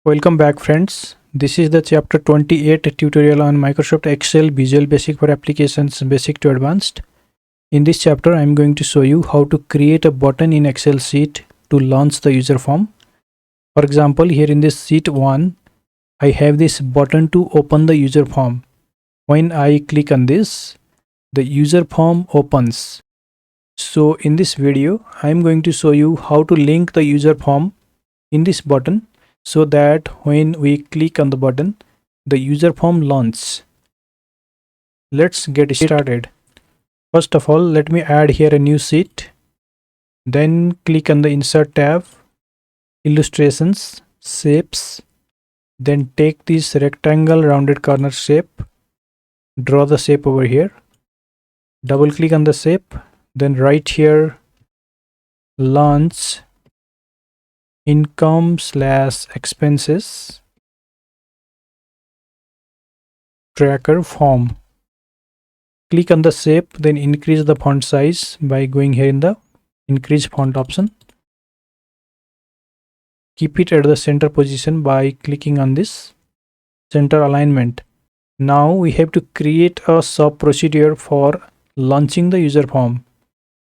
Welcome back friends. This is the chapter 28 tutorial on Microsoft Excel Visual Basic for Applications Basic to Advanced. In this chapter I am going to show you how to create a button in Excel sheet to launch the user form. For example, here in this sheet 1 I have this button to open the user form. When I click on this, the user form opens. So in this video I am going to show you how to link the user form in this button so that when we click on the button, the user form launches. Let's get started. First of all, let me add here a new sheet. Then click on the Insert tab, Illustrations, Shapes. Then take this rectangle rounded corner shape. Draw the shape over here. Double click on the shape. Then write here launch income/expenses tracker form. Click on the shape, then increase the font size by going here in the increase font option. Keep it at the center position by clicking on this center alignment. Now we have to create a sub procedure for launching the user form.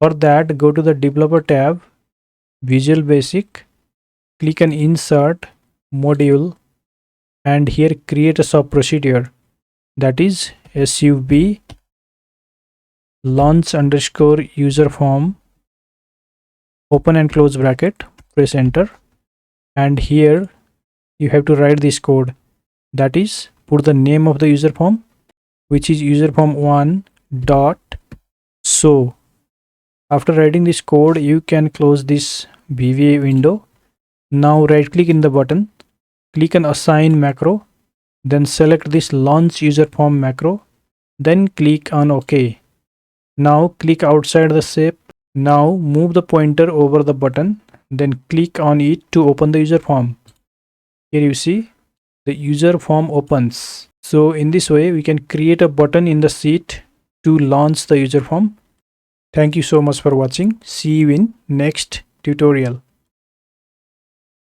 For that, go to the Developer tab, Visual Basic, click on Insert Module, and here create a sub procedure, that is SUB launch underscore user form, open and close bracket, press enter, and here you have to write this code, that is put the name of the user form, which is userform1 dot show. After writing this code, you can close this VBA window. Now right click in the button, click on assign macro, then select this launch user form macro, then click on OK. Now click outside the shape. Now move the pointer over the button, then click on it to open the user form. Here you see the user form opens. So in this way we can create a button in the sheet to launch the user form. Thank you so much for watching. See you in next tutorial.